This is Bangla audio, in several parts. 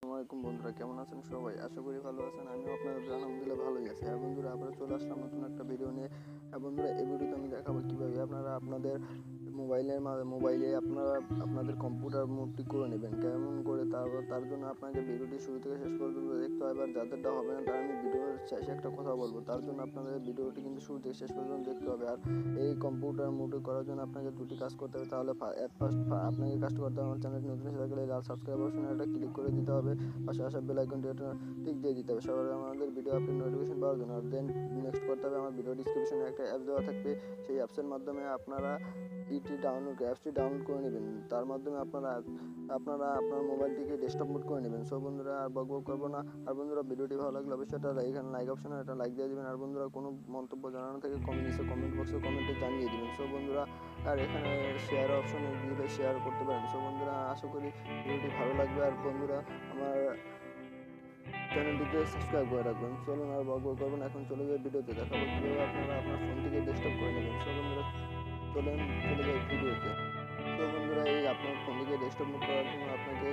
আসসালামাইকুম বন্ধুরা, কেমন আছেন সবাই? আশা করি ভালো আছেন। আমিও আপনাদের আলহামদুলিল্লাহ ভালোই আছি। আর বন্ধুরা, আবার চলে আসলাম নতুন একটা ভিডিও নিয়ে। বন্ধুরা, এই ভিডিওতে আমি দেখাবো কীভাবে আপনারা আপনাদের মোবাইলে আপনাদের কম্পিউটার মোডটি করে নেবেন, কেমন করে। তার জন্য আপনাকে ভিডিওটি শুরু থেকে শেষ পর্যন্ত দেখতে হবে। আর যাদেরটা হবে না, তারা আমি ভিডিওর শেষে একটা কথা বলবো, তার জন্য আপনাদের ভিডিওটি কিন্তু শুরু থেকে শেষ পর্যন্ত দেখতে হবে। আর এই কম্পিউটার মোডে করার জন্য আপনাকে দুটি কাজ করতে হবে। তাহলে আপনাকে কাজটি করতে হবে, আমার চ্যানেলটি নতুন এসে থাকলে লাল সাবস্ক্রাইব অপশনে একটা ক্লিক করে দিতে হবে। পাশে আসা বেল আইকনটি একটা টিক দিয়ে দিতে হবে সবার আমাদের ভিডিও আপলোড নোটিফিকেশন পাওয়ার জন্য। আর দেন নেক্সট করতে হবে, আমার ভিডিও ডিসক্রিপশনে একটা অ্যাপ দেওয়া থাকবে। সেই অ্যাপসের মাধ্যমে আপনারা অ্যাপসটি ডাউনলোড করে নেবেন। তার মাধ্যমে আপনারা আপনার মোবাইলটিকে ডেস্কটপ মোড করে নেবেন। সো বন্ধুরা, আর বক করবো না। আর বন্ধুরা, ভিডিওটি ভালো লাগলে অবশ্যই এখানে লাইক অপশনে একটা লাইক দিয়ে দেবেন। আর বন্ধুরা, কোনো মন্তব্য জানানো থেকে কমেন্ট বক্সে কমেন্টে জানিয়ে দেবেন। সো বন্ধুরা, আর এখানে শেয়ার অপশনে দিলে শেয়ার করতে পারেন। সো বন্ধুরা, আশা করি ভিডিওটি ভালো লাগবে। আর বন্ধুরা, আমার চ্যানেলটিকে সাবস্ক্রাইব করে রাখবেন। চলুন আর বক করবেন, এখন চলে যাই ভিডিওতে। দেখাবো কীভাবে আপনারা আপনার ফোনটিকে ডেস্কটপ করে নেবেন। সো বন্ধুরা, চলে যাই ভিডিওতে। তো বন্ধুরা, এই আপনার ফোনটিকে ডেস্কটপ মোড করার জন্য আপনাকে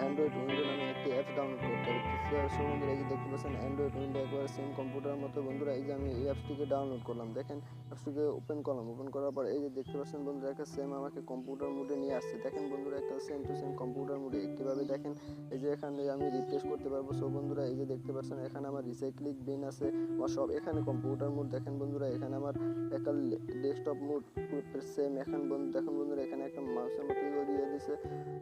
অ্যান্ড্রয়েড উইন্ডো নামে একটি অ্যাপস ডাউনলোড করতে হবে। সো বন্ধুরা, এই যে দেখতে পাচ্ছেন অ্যান্ড্রয়েড উইন্ডো একবার সেম কম্পিউটারের মতো। বন্ধুরা, এই যে আমি এই অ্যাপসটিকে ডাউনলোড করলাম, দেখেন অ্যাপসটিকে ওপেন করলাম। ওপেন করার পর এই যে দেখতে পাচ্ছেন বন্ধুরা, একটা সেম আমাকে কম্পিউটার মোডে নিয়ে আসছে। দেখেন বন্ধুরা, একটা সেম টু সেম কম্পিউটার মোডে কীভাবে দেখেন। এই যে এখানে আমি রিফ্রেশ করতে পারবো। সো বন্ধুরা, এই যে দেখতে পাচ্ছেন এখানে আমার রিসাইক্লিং বিন আছে, আমার সব এখানে কম্পিউটার মোড। দেখেন বন্ধুরা, এখানে আমার একটা ডেস্কটপ মোড সেম। দেখেন বন্ধুরা, এখানে একটা মাউসের মতো দিয়ে দিয়েছে।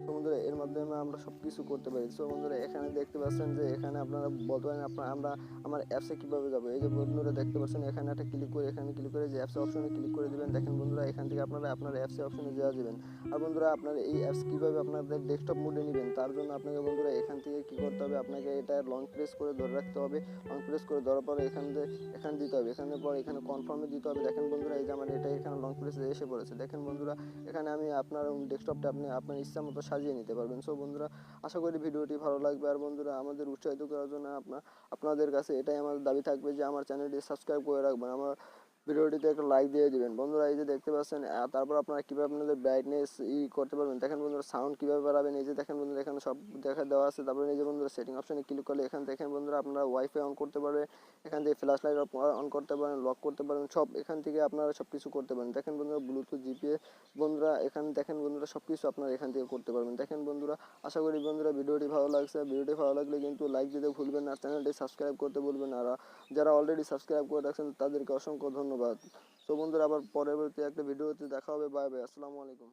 তো বন্ধুরা, এর মাধ্যমে আমরা সব কিছু করতে পারি। সো বন্ধুরা, এখানে দেখতে পাচ্ছেন যে এখানে আপনারা বলতে পারেন আমরা আমার অ্যাপসে কীভাবে যাবো। এই যে বন্ধুরা দেখতে পাচ্ছেন, এখানে একটা ক্লিক করে যে অ্যাপস অপশনে ক্লিক করে দেবেন। দেখেন বন্ধুরা, এখান থেকে আপনারা আপনার অ্যাপসে অপশনে যাওয়া যাবেন। আর বন্ধুরা, আপনার এই অ্যাপস কীভাবে আপনাদের ডেস্কটপ মোডে নেবেন, তার জন্য আপনাকে বন্ধুরা এখান থেকে কী করতে হবে, আপনাকে এটা লং প্রেস করে ধরে রাখতে হবে। লং প্রেস করে ধরার পরে এখানে দিতে হবে। এখানে কনফার্মে দিতে হবে। দেখেন বন্ধুরা, এই যে আমার এটা এখানে লং প্রেসে এসে পড়েছে। দেখেন বন্ধুরা, এখানে আমি আপনার ডেস্কটপটা আপনার ইচ্ছা মতো সাজিয়ে নিতে পারবেন। সো বন্ধুরা, আশা করি ভিডিওটি ভালো লাগবে। আর বন্ধুরা, আমাদের উৎসাহিত করার জন্য আপনাদের কাছে এটাই আমার দাবি থাকবে যে আমার চ্যানেলটি সাবস্ক্রাইব করে রাখবেন, আমার ভিডিওটিতে একটা লাইক দিয়ে দিবেন। বন্ধুরা, এই যে দেখতে পাচ্ছেন, তারপর আপনারা কীভাবে আপনাদের ব্রাইটনেস করতে পারবেন। দেখেন বন্ধুরা, সাউন্ড কীভাবে বাড়াবেন। এই যে দেখেন বন্ধুরা, এখানে সব দেওয়া আছে। তারপরে এই যে বন্ধুরা, সেটিং অপশনে ক্লিক করলে এখানে দেখেন বন্ধুরা, আপনারা ওয়াইফাই অন করতে পারবেন, এখান থেকে ফ্ল্যাশ লাইট অন করতে পারেন, লক করতে পারেন, সব এখান থেকে আপনারা সব কিছু করতে পারেন। দেখেন বন্ধুরা, ব্লুটুথ জিপিএস। বন্ধুরা, এখানে দেখেন বন্ধুরা, সব কিছু আপনারা এখান থেকে করতে পারবেন। দেখেন বন্ধুরা, আশা করি বন্ধুরা ভিডিওটি ভালো লাগছে। ভিডিওটি ভালো লাগলে কিন্তু লাইক দিতে ভুলবেন না, চ্যানেলটি সাবস্ক্রাইব করতে ভুলবেন না। আর যারা অলরেডি সাবস্ক্রাইব করে রাখছেন তাদেরকে অসংখ্য ধন্যবাদ। তো বন্ধুরা, আবার পরবর্তী একটা ভিডিওতে দেখা হবে। বাই বাই, আসসালামু আলাইকুম।